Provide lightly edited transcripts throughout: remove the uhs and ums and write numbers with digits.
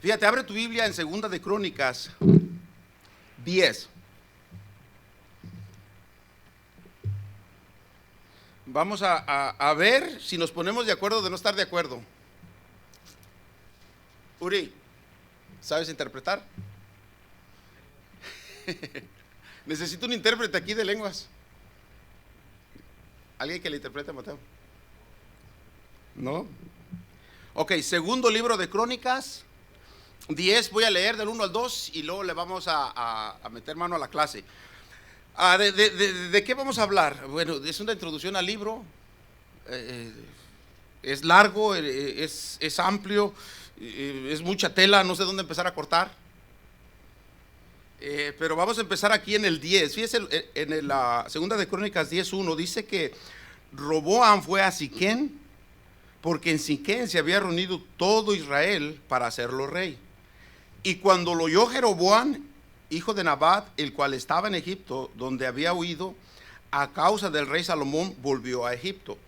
Fíjate, abre tu Biblia en Segunda de Crónicas 10. Vamos a ver si nos ponemos de acuerdo o de no estar de acuerdo. Uri, ¿sabes interpretar? Necesito un intérprete aquí de lenguas. ¿Alguien que le interprete, Mateo? ¿No? Ok, segundo libro de Crónicas 10, voy a leer del 1 al 2 y luego le vamos a meter mano a la clase. ¿De qué vamos a hablar? Bueno, es una introducción al libro, es largo, es amplio, es mucha tela, no sé dónde empezar a cortar. Pero vamos a empezar aquí en el 10. Fíjese, en la segunda de Crónicas 10:1 dice que Roboam fue a Siquén, porque en Siquén se había reunido todo Israel para hacerlo rey. Y cuando lo oyó Jeroboam, hijo de Nabat, el cual estaba en Egipto, donde había huido a causa del rey Salomón, volvió a Egipto.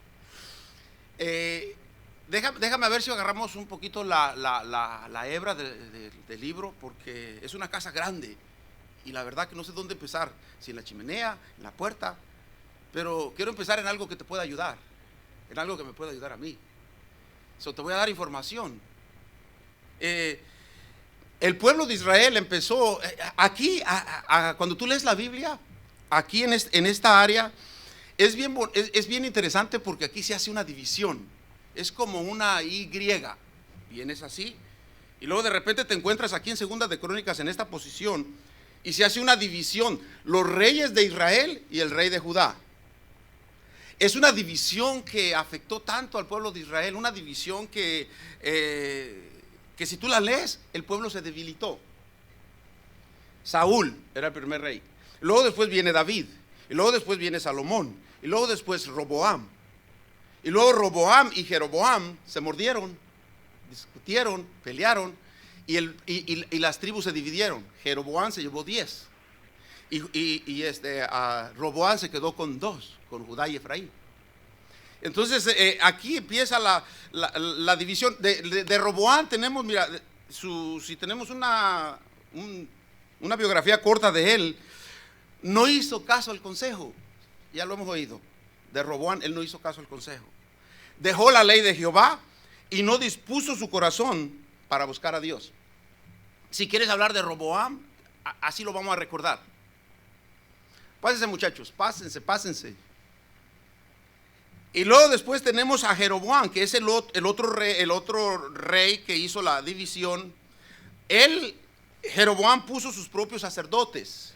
Déjame ver si agarramos un poquito la hebra del libro, porque es una casa grande y la verdad que no sé dónde empezar, si en la chimenea, en la puerta, pero quiero empezar en algo que te pueda ayudar, en algo que me pueda ayudar a mí. Te voy a dar información. El pueblo de Israel empezó aquí, cuando tú lees la Biblia, aquí en esta área, es bien interesante porque aquí se hace una división. Es como una Y, vienes así, y luego de repente te encuentras aquí en Segunda de Crónicas en esta posición, y se hace una división, los reyes de Israel y el rey de Judá. Es una división que afectó tanto al pueblo de Israel, una división que si tú la lees, el pueblo se debilitó. Saúl era el primer rey, luego después viene David, y luego después viene Salomón, y luego después Roboam, y luego Roboam y Jeroboam se mordieron, discutieron, pelearon, y las tribus se dividieron. Jeroboam se llevó 10, y Roboam se quedó con 2, con Judá y Efraín. Entonces aquí empieza la división de Roboam. Tenemos, mira, si tenemos una biografía corta de él, no hizo caso al consejo, ya lo hemos oído. De Roboam, él no hizo caso al consejo, dejó la ley de Jehová y no dispuso su corazón para buscar a Dios. Si quieres hablar de Roboam, así lo vamos a recordar. Pásense, muchachos, pásense. Y luego después tenemos a Jeroboam, que es el otro rey que hizo la división. Jeroboam puso sus propios sacerdotes.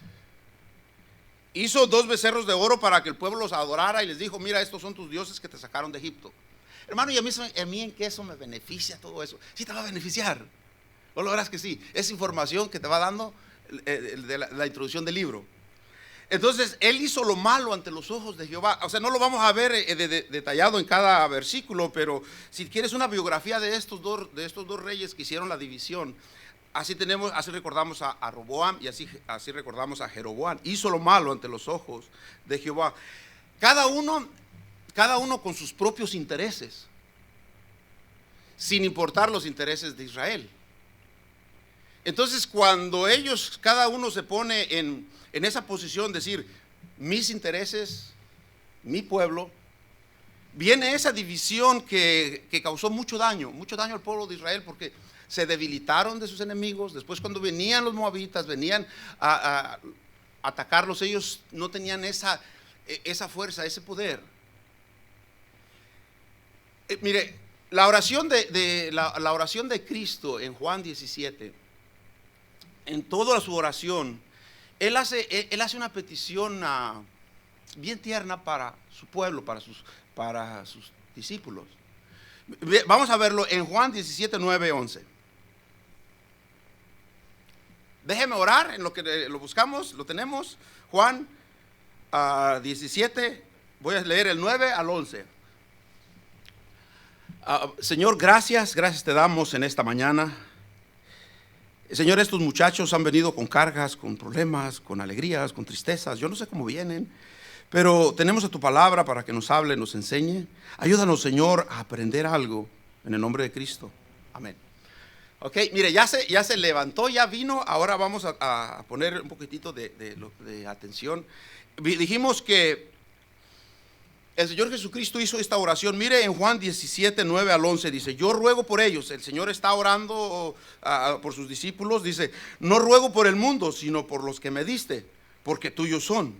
Hizo 2 becerros de oro para que el pueblo los adorara y les dijo: mira, estos son tus dioses que te sacaron de Egipto. Hermano, y a mí en qué eso me beneficia todo eso. Sí te va a beneficiar. ¿O lo verás que sí? Es información que te va dando de la introducción del libro. Entonces, él hizo lo malo ante los ojos de Jehová. O sea, no lo vamos a ver detallado en cada versículo, pero si quieres una biografía de estos dos reyes que hicieron la división, así recordamos a Roboam y así recordamos a Jeroboam. Hizo lo malo ante los ojos de Jehová. Cada uno con sus propios intereses, sin importar los intereses de Israel. Entonces, cuando cada uno se pone en esa posición, decir, mis intereses, mi pueblo, viene esa división que causó mucho daño al pueblo de Israel, porque se debilitaron de sus enemigos. Después, cuando venían los moabitas, venían a atacarlos, ellos no tenían esa fuerza, ese poder. Mire, la oración de Cristo en Juan 17, en toda su oración, él hace una petición bien tierna para su pueblo, para sus discípulos. Vamos a verlo en Juan 17, 9, 11. Déjeme orar en lo que lo buscamos, lo tenemos. Juan 17, voy a leer el 9 al 11. Señor, gracias te damos en esta mañana. Señor, estos muchachos han venido con cargas, con problemas, con alegrías, con tristezas. Yo no sé cómo vienen, pero tenemos a tu palabra para que nos hable, nos enseñe. Ayúdanos, Señor, a aprender algo en el nombre de Cristo. Amén. Ok, mire, ya se levantó, ya vino. Ahora vamos a poner un poquitito de atención. Dijimos que el Señor Jesucristo hizo esta oración. Mire en Juan 17, 9 al 11 dice: yo ruego por ellos. El Señor está orando por sus discípulos. Dice: no ruego por el mundo, sino por los que me diste, porque tuyos son.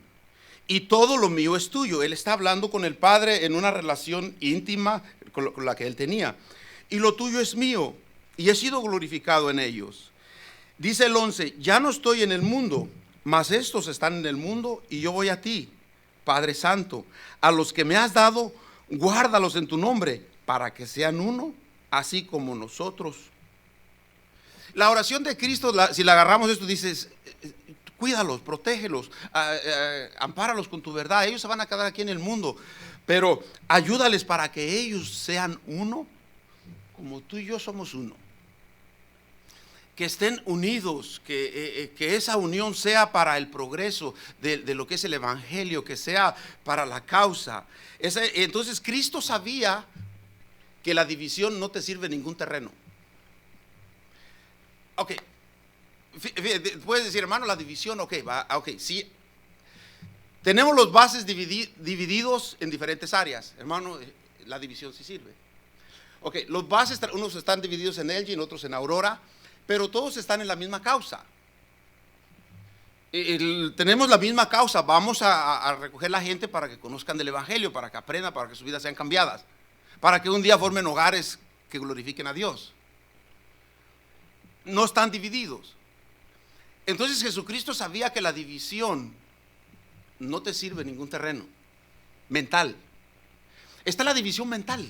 Y todo lo mío es tuyo. Él está hablando con el Padre en una relación íntima con la que él tenía. Y lo tuyo es mío, y he sido glorificado en ellos. Dice el 11: ya no estoy en el mundo, mas estos están en el mundo, y yo voy a ti. Padre Santo, a los que me has dado, guárdalos en tu nombre, para que sean uno, así como nosotros. La oración de Cristo, si la agarramos esto, dices: cuídalos, protégelos, ampáralos con tu verdad. Ellos se van a quedar aquí en el mundo, pero ayúdales para que ellos sean uno, como tú y yo somos uno. Que estén unidos, que esa unión sea para el progreso de lo que es el evangelio, que sea para la causa. Entonces Cristo sabía que la división no te sirve ningún terreno. Ok, puedes decir, hermano, la división, ok, sí. Tenemos los bases divididos en diferentes áreas, hermano, la división sí sirve. Ok, los bases, unos están divididos en Elgin, otros en Aurora, pero todos están en la misma causa. Tenemos la misma causa. Vamos a recoger la gente para que conozcan del evangelio, para que aprendan, para que sus vidas sean cambiadas, para que un día formen hogares que glorifiquen a Dios. No están divididos. Entonces Jesucristo sabía que la división no te sirve en ningún terreno mental. Está la división mental,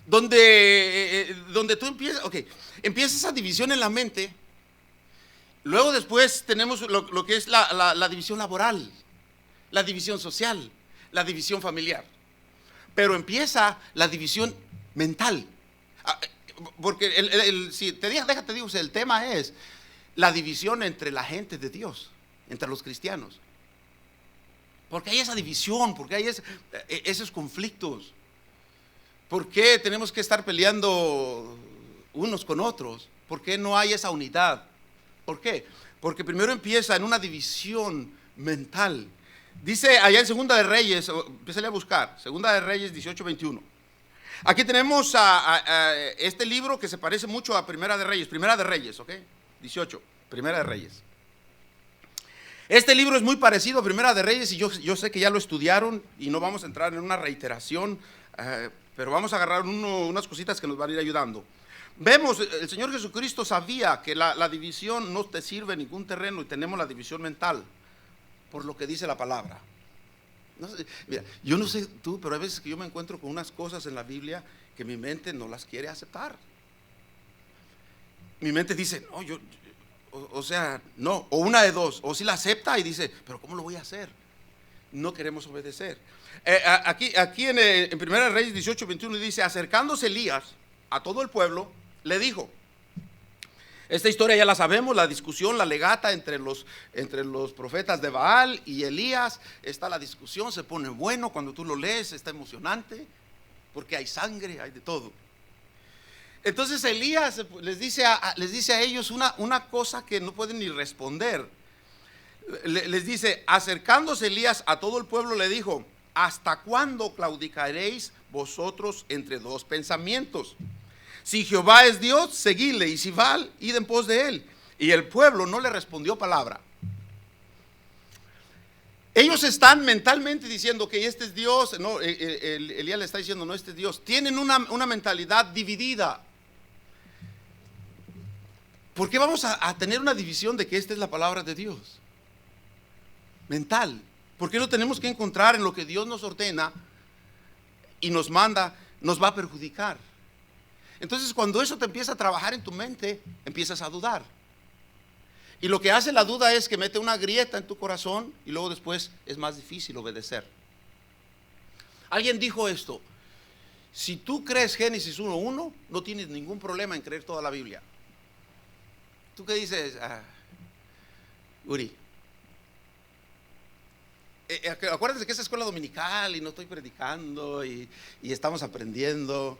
donde tú empiezas esa división en la mente. Luego después tenemos lo que es la división laboral, la división social, la división familiar. Pero empieza la división mental. Porque déjate digo, el tema es la división entre la gente de Dios, entre los cristianos. Porque hay esa división, porque hay esos conflictos. ¿Por qué tenemos que estar peleando unos con otros? ¿Por qué no hay esa unidad? ¿Por qué? Porque primero empieza en una división mental. Dice allá en Segunda de Reyes, empieza a buscar, Segunda de Reyes 18, 21. Aquí tenemos este libro que se parece mucho a Primera de Reyes, ¿ok? 18, Primera de Reyes. Este libro es muy parecido a Primera de Reyes y yo sé que ya lo estudiaron y no vamos a entrar en una reiteración, pero vamos a agarrar unas cositas que nos van a ir ayudando. Vemos, el Señor Jesucristo sabía que la división no te sirve en ningún terreno y tenemos la división mental por lo que dice la palabra. No sé, mira, yo no sé tú, pero hay veces que yo me encuentro con unas cosas en la Biblia que mi mente no las quiere aceptar. Mi mente dice, no, no, o una de dos, o si la acepta y dice, pero ¿cómo lo voy a hacer? No queremos obedecer. Aquí en Primera de Reyes 18, 21 dice: acercándose Elías a todo el pueblo, le dijo. Esta historia ya la sabemos, la discusión, la legata entre los profetas de Baal y Elías. Está la discusión, se pone bueno cuando tú lo lees, está emocionante, porque hay sangre, hay de todo. Entonces Elías les dice a ellos una cosa que no pueden ni responder. Les dice: acercándose Elías a todo el pueblo, le dijo: ¿hasta cuándo claudicaréis vosotros entre dos pensamientos? Si Jehová es Dios, seguidle, y si Baal, id en pos de él. Y el pueblo no le respondió palabra. Ellos están mentalmente diciendo que este es Dios. No, Elías le está diciendo, no, este es Dios. Tienen una mentalidad dividida. ¿Por qué vamos a tener una división de que esta es la palabra de Dios? Mental. ¿Por qué no tenemos que encontrar en lo que Dios nos ordena y nos manda, nos va a perjudicar? Entonces, cuando eso te empieza a trabajar en tu mente, empiezas a dudar. Y lo que hace la duda es que mete una grieta en tu corazón y luego después es más difícil obedecer. Alguien dijo esto: si tú crees Génesis 1:1, no tienes ningún problema en creer toda la Biblia. ¿Tú qué dices, Uri? Acuérdense que es escuela dominical y no estoy predicando y estamos aprendiendo.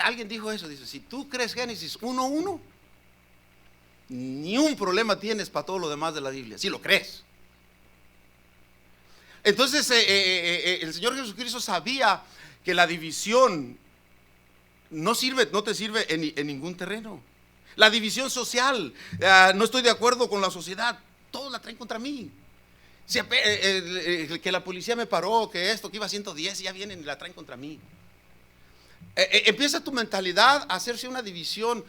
Alguien dijo eso, dice, si tú crees Génesis 1:1, ni un problema tienes para todo lo demás de la Biblia, si lo crees. Entonces el Señor Jesucristo sabía que la división no te sirve en ningún terreno. La división social, no estoy de acuerdo con la sociedad, todos la traen contra mí. Que la policía me paró, que esto, que iba a 110 y ya vienen y la traen contra mí. Empieza tu mentalidad a hacerse una división,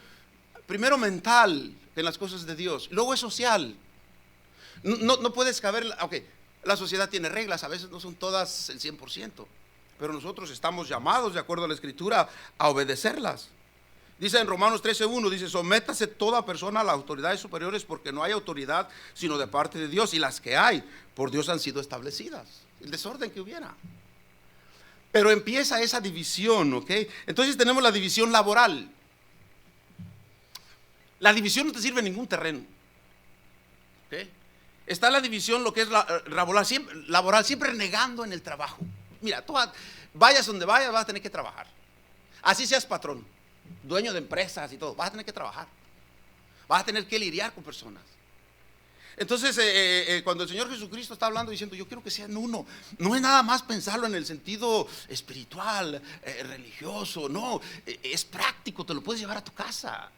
primero mental en las cosas de Dios, luego es social. No puedes caber, ok, la sociedad tiene reglas, a veces no son todas el 100%, pero nosotros estamos llamados, de acuerdo a la Escritura, a obedecerlas. Dice en Romanos 13:1, dice, sométase toda persona a las autoridades superiores, porque no hay autoridad sino de parte de Dios, y las que hay por Dios han sido establecidas. El desorden que hubiera. Pero empieza esa división, ¿ok? Entonces tenemos la división laboral. La división no te sirve en ningún terreno, ¿ok? Está la división, lo que es laboral, siempre renegando en el trabajo. Mira, tú vayas donde vayas, vas a tener que trabajar. Así seas patrón, dueño de empresas y todo, vas a tener que trabajar. Vas a tener que lidiar con personas. Entonces, cuando el Señor Jesucristo está hablando diciendo, yo quiero que sean uno, no es nada más pensarlo en el sentido espiritual, religioso, no, es práctico, te lo puedes llevar a tu casa.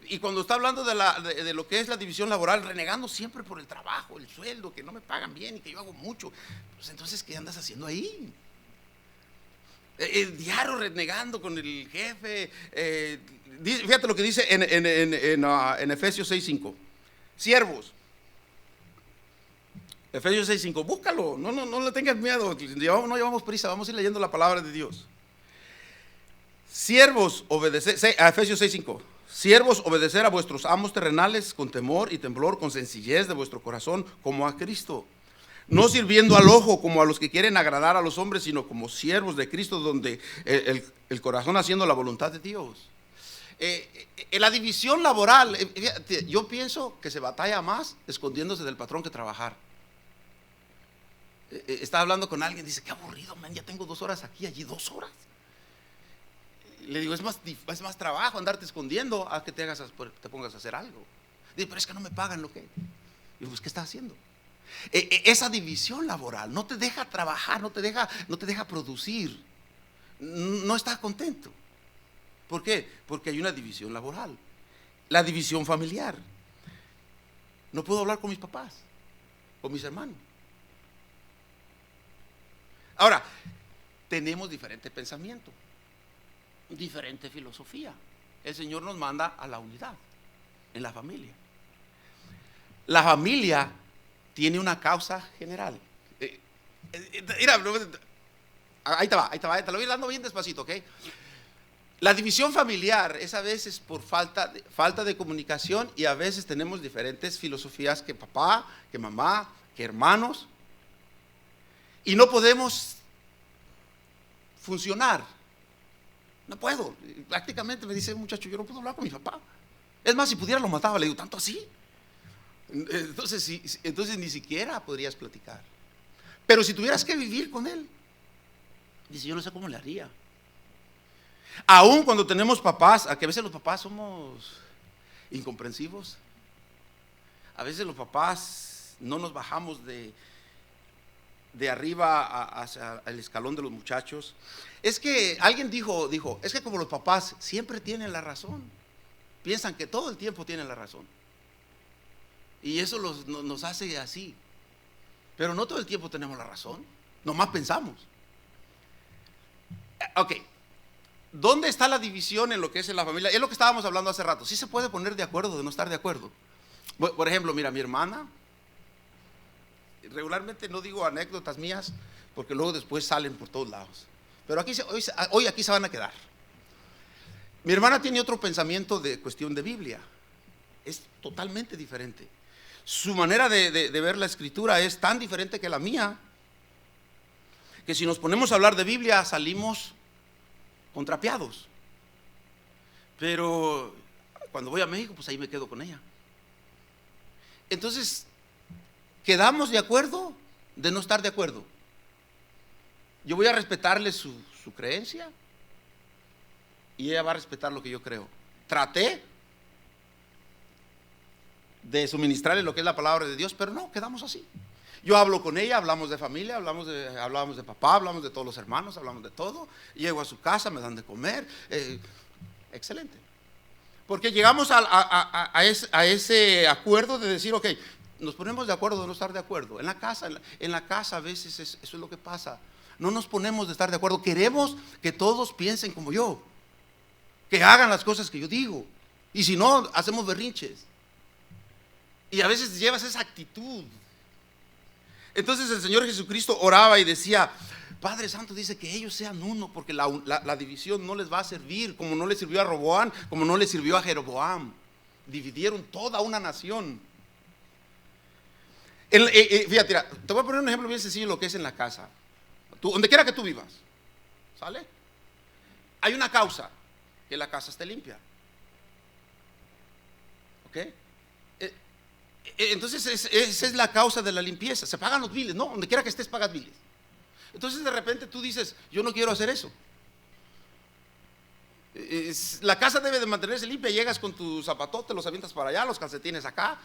Y cuando está hablando de lo que es la división laboral, renegando siempre por el trabajo, el sueldo, que no me pagan bien y que yo hago mucho, pues entonces, ¿qué andas haciendo ahí? El diario renegando con el jefe. Fíjate lo que dice en Efesios 6:5. Siervos. Efesios 6:5. Búscalo, no le tengas miedo. No llevamos prisa, vamos a ir leyendo la palabra de Dios. Siervos, obedecer. Efesios 6:5. Siervos, obedecer a vuestros amos terrenales con temor y temblor, con sencillez de vuestro corazón, como a Cristo. No sirviendo al ojo como a los que quieren agradar a los hombres, sino como siervos de Cristo, donde el corazón haciendo la voluntad de Dios. En la división laboral, yo pienso que se batalla más escondiéndose del patrón que trabajar. Estaba hablando con alguien, dice, qué aburrido, man, ya tengo 2 horas aquí, allí 2 horas. Le digo, es más trabajo andarte escondiendo a que te pongas a hacer algo. Dice, pero es que no me pagan lo que. Digo, pues, ¿qué estás haciendo? Esa división laboral no te deja trabajar, no te deja producir. No estás contento. ¿Por qué? Porque hay una división laboral. La división familiar. No puedo hablar con mis papás, con mis hermanos. Ahora, tenemos diferente pensamiento, diferente filosofía. El Señor nos manda a la unidad en la familia. La familia tiene una causa general. Mira, ahí te va, te lo voy dando bien despacito, ¿ok? La división familiar es a veces por falta de comunicación, y a veces tenemos diferentes filosofías, que papá, que mamá, que hermanos, y no podemos funcionar. No puedo. Prácticamente me dice un muchacho, yo no puedo hablar con mi papá. Es más, si pudiera lo mataba. Le digo, ¿tanto así? Entonces ni siquiera podrías platicar. Pero si tuvieras que vivir con él, dice, yo no sé cómo le haría. Aún cuando tenemos papás, a que a veces los papás somos incomprensivos. A veces los papás no nos bajamos de arriba hacia el escalón de los muchachos. Es que alguien dijo, es que como los papás siempre tienen la razón, piensan que todo el tiempo tienen la razón, y eso nos hace así. Pero no todo el tiempo tenemos la razón, nomás pensamos. Ok, ¿dónde está la división en lo que es en la familia? Es lo que estábamos hablando hace rato. Sí se puede poner de acuerdo, de no estar de acuerdo. Por ejemplo, mira, mi hermana, regularmente no digo anécdotas mías, porque luego después salen por todos lados, pero hoy aquí se van a quedar. Mi hermana tiene otro pensamiento de cuestión de Biblia, es totalmente diferente. Su manera de ver la escritura es tan diferente que la mía, que si nos ponemos a hablar de Biblia salimos contrapiados. Pero cuando voy a México, pues ahí me quedo con ella. Entonces, quedamos de acuerdo de no estar de acuerdo. Yo voy a respetarle su creencia, y ella va a respetar lo que yo creo. Traté de suministrarle lo que es la palabra de Dios, pero no, quedamos así. Yo hablo con ella, hablamos de familia, hablamos de papá, hablamos de todos los hermanos, hablamos de todo. Llego a su casa, me dan de comer. Excelente. Porque llegamos a ese acuerdo de decir, ok, nos ponemos de acuerdo de no estar de acuerdo. En la casa a veces eso es lo que pasa. No nos ponemos de estar de acuerdo. Queremos que todos piensen como yo, que hagan las cosas que yo digo. Y si no, hacemos berrinches. Y a veces llevas esa actitud. Entonces el Señor Jesucristo oraba y decía, Padre Santo, dice que ellos sean uno, porque la división no les va a servir, como no le sirvió a Roboam, como no le sirvió a Jeroboam. Dividieron toda una nación. Fíjate, te voy a poner un ejemplo bien sencillo de lo que es en la casa. Donde quiera que tú vivas, ¿sale? Hay una causa, que la casa esté limpia. ¿Ok? Entonces esa es la causa de la limpieza. Se pagan los biles, ¿no? Donde quiera que estés pagas biles. Entonces de repente tú dices, yo no quiero hacer eso. La casa debe de mantenerse limpia. Llegas con tu zapatote, los avientas para allá, los calcetines acá.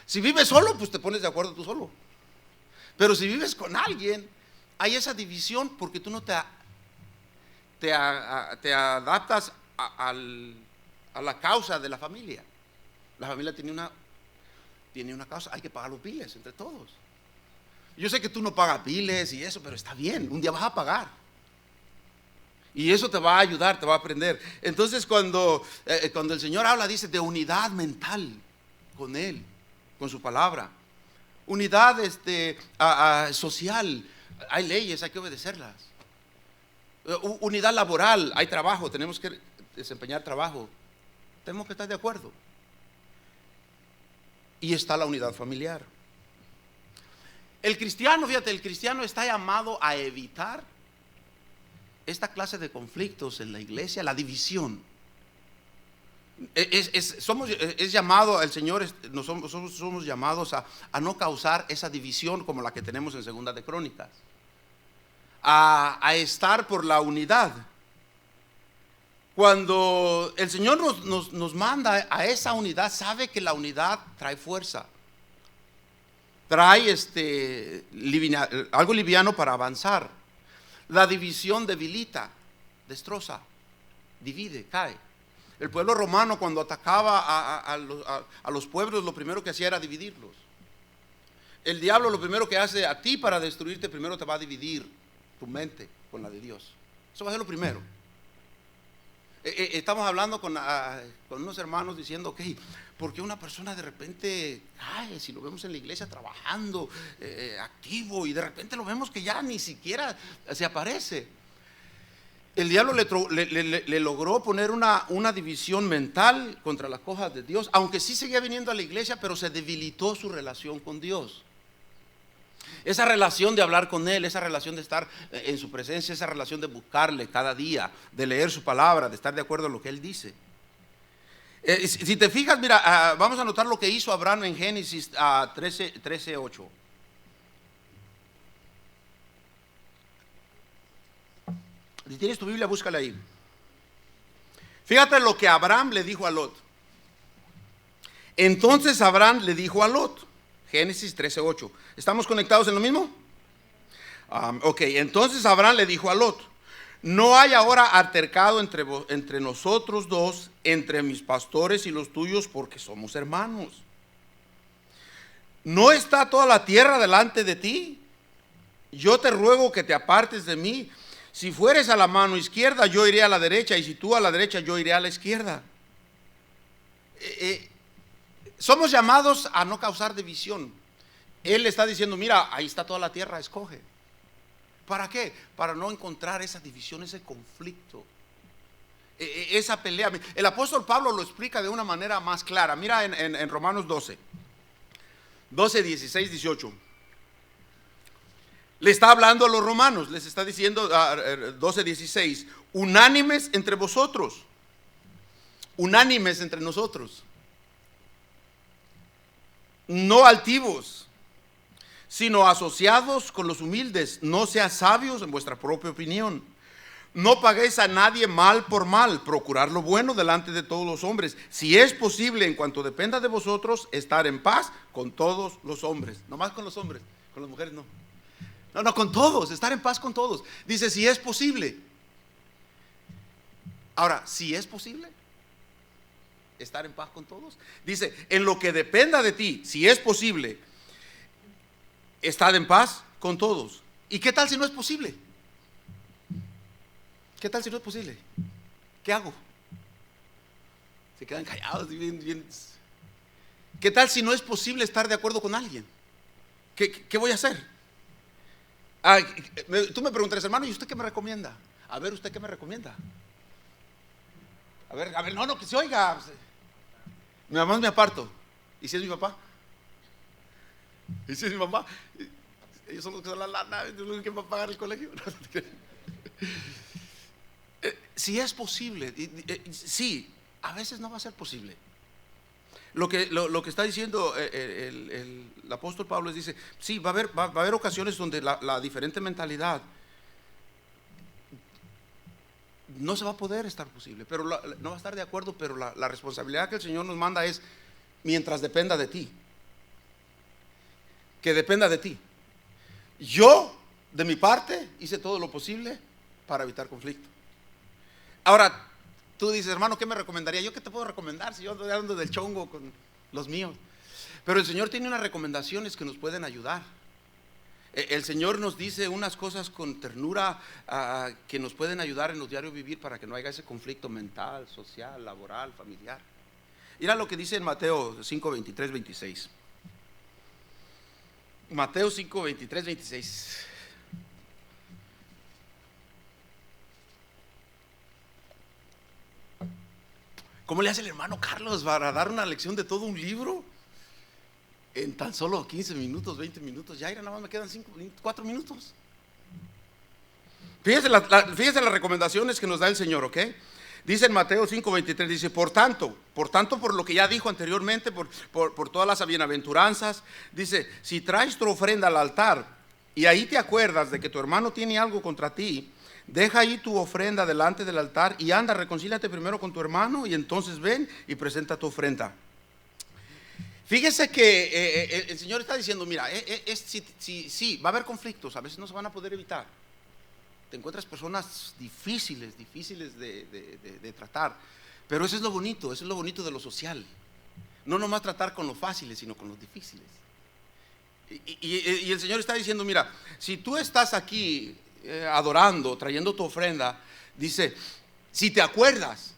Si vives solo, pues te pones de acuerdo tú solo. Pero si vives con alguien, hay esa división porque tú no te adaptas a la causa de la familia. La familia tiene una causa, hay que pagar los biles entre todos. Yo sé que tú no pagas biles y eso, pero está bien, un día vas a pagar. Y eso te va a ayudar, te va a aprender. Entonces cuando el Señor habla, dice de unidad mental con Él, con su palabra. Unidad social, hay leyes, hay que obedecerlas. Unidad laboral, hay trabajo, tenemos que desempeñar trabajo. Tenemos que estar de acuerdo. Y está la unidad familiar. El cristiano, fíjate, el cristiano está llamado a evitar esta clase de conflictos en la iglesia, la división. Es llamado, el Señor, somos llamados a no causar esa división como la que tenemos en Segunda de Crónicas, a estar por la unidad. Cuando el Señor nos manda a esa unidad, sabe que la unidad trae fuerza, trae algo liviano para avanzar. La división debilita, destroza, divide, cae. El pueblo romano, cuando atacaba a los pueblos, lo primero que hacía era dividirlos. El diablo lo primero que hace a ti para destruirte, primero te va a dividir tu mente con la de Dios. Eso va a ser lo primero. Estamos hablando con unos hermanos diciendo, ok, ¿por qué una persona de repente cae? Si lo vemos en la iglesia trabajando, activo, y de repente lo vemos que ya ni siquiera se aparece. El diablo le logró poner una división mental contra las cosas de Dios, aunque sí seguía viniendo a la iglesia, pero se debilitó su relación con Dios. Esa relación de hablar con Él, esa relación de estar en su presencia, esa relación de buscarle cada día, de leer su palabra, de estar de acuerdo en lo que Él dice. Si te fijas, mira, vamos a notar lo que hizo Abraham en Génesis 13:8. Si tienes tu Biblia, búscala ahí. Fíjate lo que Abraham le dijo a Lot. Entonces Abraham le dijo a Lot, Génesis 13:8. ¿Estamos conectados en lo mismo? Ok, entonces Abraham le dijo a Lot, no hay ahora altercado entre nosotros dos, entre mis pastores y los tuyos, porque somos hermanos. ¿No está toda la tierra delante de ti? Yo te ruego que te apartes de mí. Si fueres a la mano izquierda, yo iré a la derecha, y si tú a la derecha, yo iré a la izquierda. Somos llamados a no causar división. Él está diciendo, mira, ahí está toda la tierra, escoge. ¿Para qué? Para no encontrar esa división, ese conflicto, esa pelea. El apóstol Pablo lo explica de una manera más clara. Mira en Romanos 12, 16, 18. Le está hablando a los romanos, les está diciendo 12, 16, unánimes entre vosotros, unánimes entre nosotros, no altivos, sino asociados con los humildes. No seas sabios en vuestra propia opinión. No paguéis a nadie mal por mal, procurad lo bueno delante de todos los hombres. Si es posible, en cuanto dependa de vosotros, estar en paz con todos los hombres. No más con los hombres, con las mujeres no. No, con todos, estar en paz con todos. Dice, si es posible. Ahora, si es posible estar en paz con todos. Dice, en lo que dependa de ti, si es posible, estar en paz con todos. ¿Y qué tal si no es posible? ¿Qué tal si no es posible? ¿Qué hago? Se quedan callados. ¿Qué tal si no es posible estar de acuerdo con alguien? ¿Qué voy a hacer? Tú me preguntarás, hermano, ¿y usted qué me recomienda? A ver, ¿usted qué me recomienda? A ver, no, que se oiga. Mi mamá me aparto. ¿Y si es mi papá? ¿Y si es mi mamá? Ellos son los que son la lana, los que van a pagar el colegio. Si es posible, sí, a veces no va a ser posible. Lo que está diciendo el apóstol Pablo dice, sí, va a haber ocasiones donde la diferente mentalidad no se va a poder estar posible, pero no va a estar de acuerdo, pero la responsabilidad que el Señor nos manda es mientras dependa de ti, que dependa de ti. Yo, de mi parte, hice todo lo posible para evitar conflicto. Ahora, tú dices, hermano, ¿qué me recomendaría? ¿Yo qué te puedo recomendar si yo estoy hablando del chongo con los míos? Pero el Señor tiene unas recomendaciones que nos pueden ayudar. El Señor nos dice unas cosas con ternura que nos pueden ayudar en los diarios vivir para que no haya ese conflicto mental, social, laboral, familiar. Mira lo que dice en Mateo 5, 23, 26. Mateo 5, 23, 26. ¿Cómo le hace el hermano Carlos para dar una lección de todo un libro? En tan solo 15 minutos, 20 minutos. Ya nada más me quedan 4 minutos. Fíjese las recomendaciones que nos da el Señor, ¿ok? Dice en Mateo 5:23, dice, por tanto, por lo que ya dijo anteriormente, por todas las bienaventuranzas, dice, si traes tu ofrenda al altar y ahí te acuerdas de que tu hermano tiene algo contra ti, deja ahí tu ofrenda delante del altar y anda, reconcíliate primero con tu hermano y entonces ven y presenta tu ofrenda. Fíjese que el Señor está diciendo, mira, sí, va a haber conflictos, a veces no se van a poder evitar. Te encuentras personas difíciles de tratar, pero eso es lo bonito de lo social. No nomás tratar con los fáciles, sino con los difíciles. Y el Señor está diciendo, mira, si tú estás aquí adorando, trayendo tu ofrenda, dice, si te acuerdas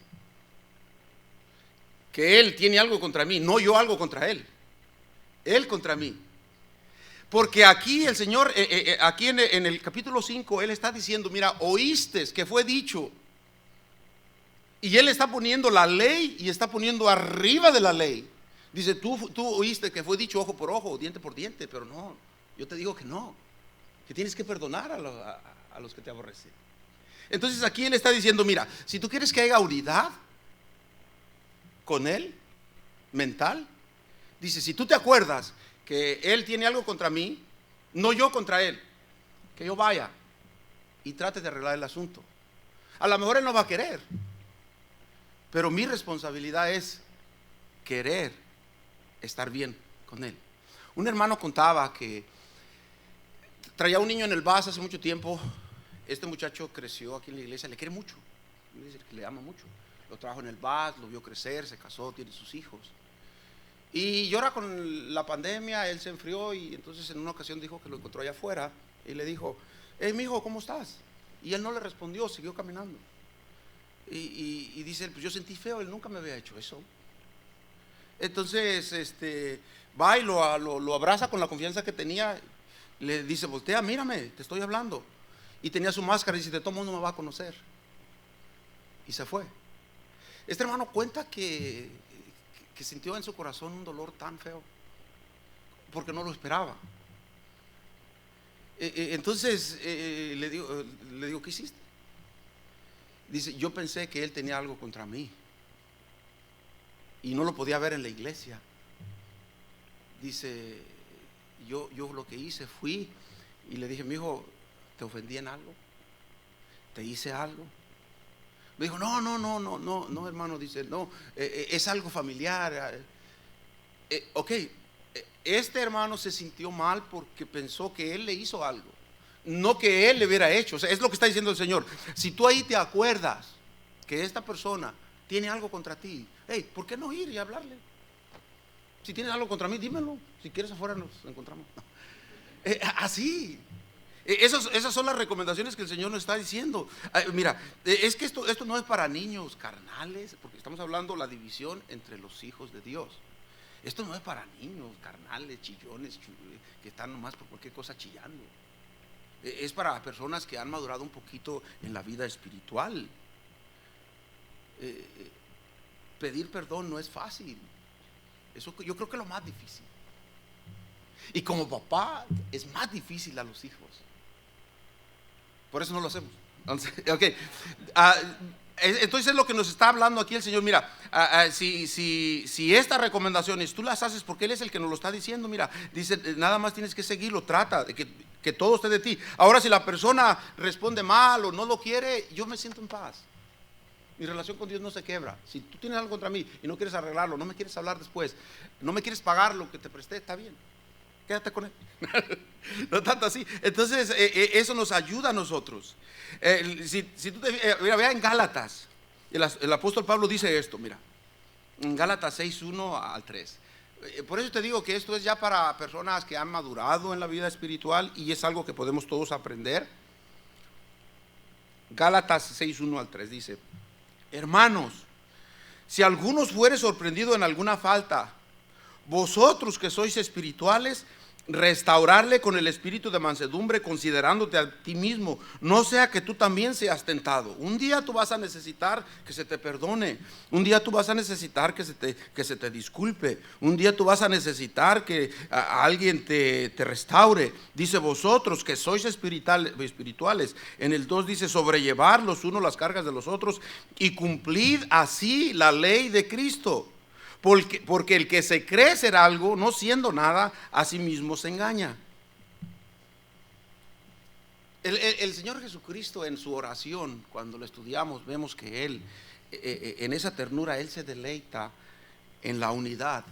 que Él tiene algo contra mí, no yo algo contra Él contra mí. Porque aquí el Señor, aquí en el capítulo 5, Él está diciendo, mira, oíste que fue dicho. Y Él está poniendo la ley y está poniendo arriba de la ley. Dice, tú oíste que fue dicho ojo por ojo, diente por diente, pero no, yo te digo que no, que tienes que perdonar a los que te aborrecen. Entonces aquí Él está diciendo, mira, si tú quieres que haya unidad con Él, mental, dice, si tú te acuerdas que Él tiene algo contra mí, no yo contra Él, que yo vaya y trate de arreglar el asunto. A lo mejor Él no va a querer, pero mi responsabilidad es querer estar bien con Él. Un hermano contaba que traía un niño en el bus hace mucho tiempo. Este muchacho creció aquí en la iglesia, le quiere mucho, le ama mucho. Lo trajo en el bus, lo vio crecer, se casó, tiene sus hijos. Y ahora con la pandemia él se enfrió y entonces en una ocasión dijo que lo encontró allá afuera y le dijo, hey mijo, ¿cómo estás? Y él no le respondió, siguió caminando. Y dice él, pues yo sentí feo, él nunca me había hecho eso. Entonces va y lo abraza con la confianza que tenía, le dice, voltea, mírame, te estoy hablando. Y tenía su máscara y dice, de todo mundo me va a conocer. Y se fue. Este hermano cuenta que sintió en su corazón un dolor tan feo porque no lo esperaba. Entonces le digo, ¿qué hiciste? Dice, yo pensé que él tenía algo contra mí y no lo podía ver en la iglesia. Dice, yo lo que hice fui y le dije, mi hijo, ¿te ofendí en algo? ¿Te hice algo? Me dijo, no, hermano, dice, no, es algo familiar. Ok, este hermano se sintió mal porque pensó que él le hizo algo, no que él le hubiera hecho. O sea, es lo que está diciendo el Señor. Si tú ahí te acuerdas que esta persona tiene algo contra ti, hey, ¿por qué no ir y hablarle? Si tienes algo contra mí, dímelo. Si quieres, afuera nos encontramos. No. Así. Esas son las recomendaciones que el Señor nos está diciendo. Mira, es que esto no es para niños carnales, porque estamos hablando la división entre los hijos de Dios. Esto no es para niños carnales, chillones, que están nomás por cualquier cosa chillando. Es para personas que han madurado un poquito en la vida espiritual. Pedir perdón no es fácil. Eso yo creo que es lo más difícil. Y como papá es más difícil a los hijos. Por eso no lo hacemos. Okay. Entonces es lo que nos está hablando aquí el Señor. Mira, si estas recomendaciones tú las haces porque Él es el que nos lo está diciendo, mira, dice, nada más tienes que seguirlo, trata de que todo esté de ti. Ahora, si la persona responde mal o no lo quiere, yo me siento en paz. Mi relación con Dios no se quebra. Si tú tienes algo contra mí y no quieres arreglarlo, no me quieres hablar después, no me quieres pagar lo que te presté, está bien, quédate con Él. No tanto así. Entonces eso nos ayuda a nosotros. Si tú mira, vea en Gálatas, el apóstol Pablo dice esto, mira, en Gálatas 6:1 al 3. Por eso te digo que esto es ya para personas que han madurado en la vida espiritual y es algo que podemos todos aprender. Gálatas 6:1 al 3 dice: hermanos, si alguno fuere sorprendido en alguna falta, vosotros que sois espirituales, restaurarle con el espíritu de mansedumbre, considerándote a ti mismo, no sea que tú también seas tentado. Un día tú vas a necesitar que se te perdone, un día tú vas a necesitar que se te disculpe, un día tú vas a necesitar que alguien te restaure. Dice, vosotros que sois espirituales, en el 2 dice, sobrellevar los unos las cargas de los otros y cumplid así la ley de Cristo. Porque el que se cree ser algo, no siendo nada, a sí mismo se engaña. El Señor Jesucristo en su oración, cuando lo estudiamos, vemos que Él, en esa ternura, Él se deleita en la unidad,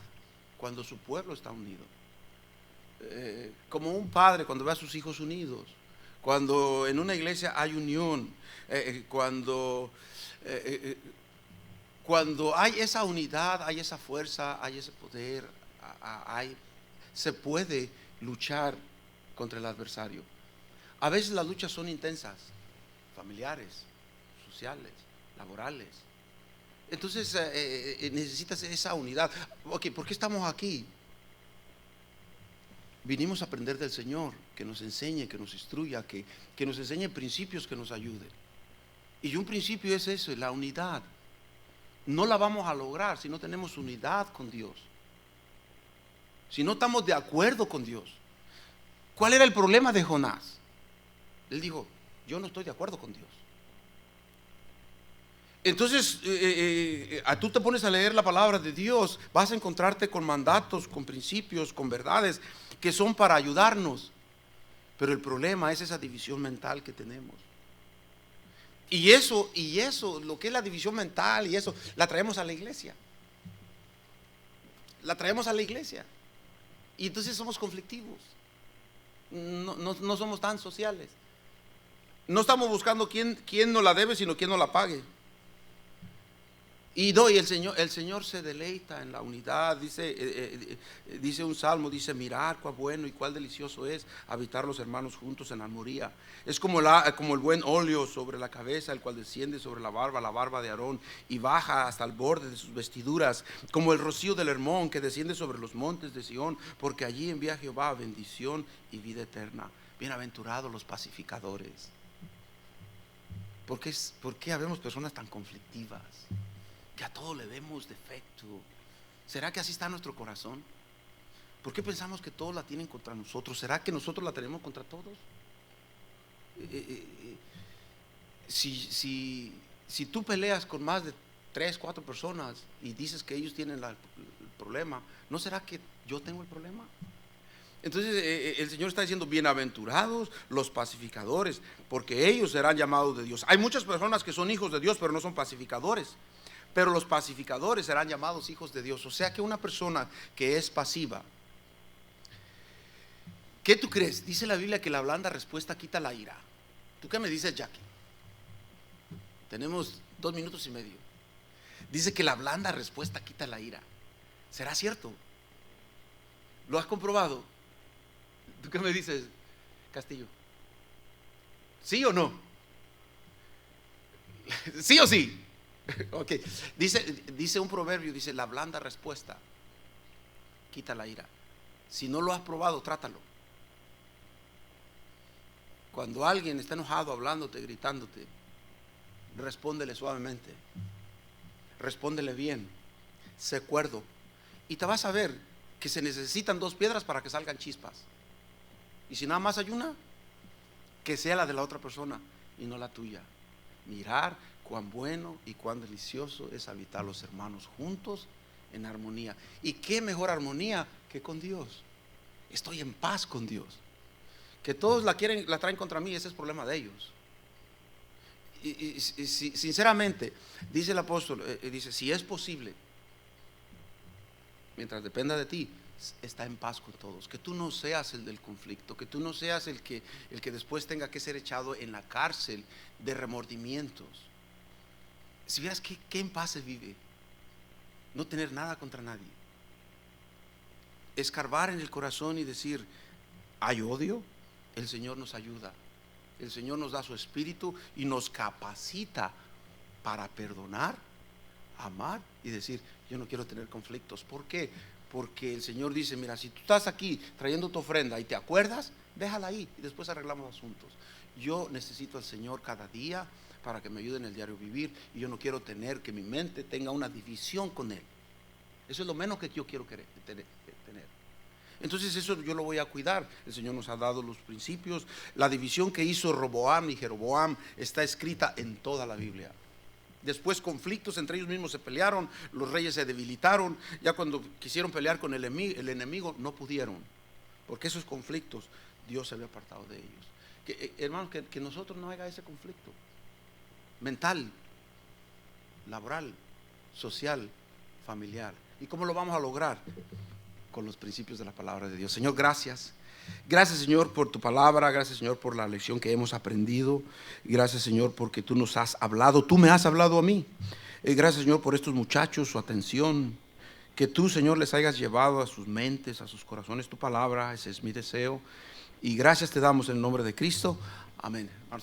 cuando su pueblo está unido. Como un padre cuando ve a sus hijos unidos, cuando en una iglesia hay unión, cuando hay esa unidad, hay esa fuerza, hay ese poder, se puede luchar contra el adversario. A veces las luchas son intensas, familiares, sociales, laborales. Entonces necesitas esa unidad. Ok, ¿por qué estamos aquí? Vinimos a aprender del Señor, que nos enseñe, que nos instruya, que nos enseñe principios que nos ayuden. Y un principio es eso, la unidad. No la vamos a lograr si no tenemos unidad con Dios, si no estamos de acuerdo con Dios. ¿Cuál era el problema de Jonás? Él dijo, yo no estoy de acuerdo con Dios. Entonces tú te pones a leer la palabra de Dios, vas a encontrarte con mandatos, con principios, con verdades que son para ayudarnos. Pero el problema es esa división mental que tenemos. Y eso, lo que es la división mental y eso, la traemos a la iglesia. La traemos a la iglesia. Y entonces somos conflictivos. No somos tan sociales. No estamos buscando quién nos la debe, sino quién nos la pague. Y el Señor se deleita en la unidad. Dice un salmo, dice, mirar cuán bueno y cuán delicioso es habitar los hermanos juntos en armonía. Es como el buen óleo sobre la cabeza, el cual desciende sobre la barba de Aarón, y baja hasta el borde de sus vestiduras, como el rocío del Hermón que desciende sobre los montes de Sión, porque allí envía Jehová bendición y vida eterna. Bienaventurados los pacificadores. ¿Por qué habemos personas tan conflictivas? Que a todo le vemos defecto. ¿Será que así está nuestro corazón? ¿Por qué pensamos que todos la tienen contra nosotros? ¿Será que nosotros la tenemos contra todos? Si tú peleas con más de 3, 4 personas y dices que ellos tienen el problema, ¿no será que yo tengo el problema? Entonces el Señor está diciendo, bienaventurados los pacificadores, porque ellos serán llamados de Dios. Hay muchas personas que son hijos de Dios, pero no son pacificadores. Pero los pacificadores serán llamados hijos de Dios. O sea que una persona que es pasiva, ¿qué tú crees? Dice la Biblia que la blanda respuesta quita la ira. ¿Tú qué me dices, Jackie? Tenemos 2 minutos y medio. Dice que la blanda respuesta quita la ira. ¿Será cierto? ¿Lo has comprobado? ¿Tú qué me dices, Castillo? ¿Sí o no? ¿Sí o sí? Ok. Dice un proverbio, dice, la blanda respuesta quita la ira. Si no lo has probado, trátalo. Cuando alguien está enojado, hablándote, gritándote, respóndele suavemente, respóndele bien, sé cuerdo, y te vas a ver que se necesitan 2 piedras para que salgan chispas. Y si nada más hay una, que sea la de la otra persona y no la tuya. Mirar cuán bueno y cuán delicioso es habitar los hermanos juntos en armonía. Y qué mejor armonía que con Dios. Estoy en paz con Dios. Que todos la traen contra mí, ese es problema de ellos. Y sinceramente, dice el apóstol, dice, si es posible, mientras dependa de ti, está en paz con todos. Que tú no seas el del conflicto, que tú no seas el que después tenga que ser echado en la cárcel de remordimientos. Si vieras qué en paz se vive, no tener nada contra nadie, escarbar en el corazón y decir, hay odio, el Señor nos ayuda, el Señor nos da su espíritu y nos capacita para perdonar, amar y decir, yo no quiero tener conflictos. ¿Por qué? Porque el Señor dice, mira, si tú estás aquí trayendo tu ofrenda y te acuerdas, déjala ahí y después arreglamos asuntos. Yo necesito al Señor cada día para que me ayude en el diario vivir, y yo no quiero tener que mi mente tenga una división con Él. Eso es lo menos que yo quiero tener. Entonces eso yo lo voy a cuidar. El Señor nos ha dado los principios. La división que hizo Roboam y Jeroboam está escrita en toda la Biblia. Después conflictos entre ellos mismos, se pelearon, los reyes se debilitaron. Ya cuando quisieron pelear con el enemigo no pudieron, porque esos conflictos Dios se había apartado de ellos. Hermanos, que nosotros no haya ese conflicto mental, laboral, social, familiar. ¿Y cómo lo vamos a lograr? Con los principios de la palabra de Dios. Señor, gracias. Gracias, Señor, por tu palabra. Gracias, Señor, por la lección que hemos aprendido. Gracias, Señor, porque tú nos has hablado. Tú me has hablado a mí. Gracias, Señor, por estos muchachos, su atención. Que tú, Señor, les hayas llevado a sus mentes, a sus corazones tu palabra. Ese es mi deseo. Y gracias te damos en el nombre de Cristo. Amén.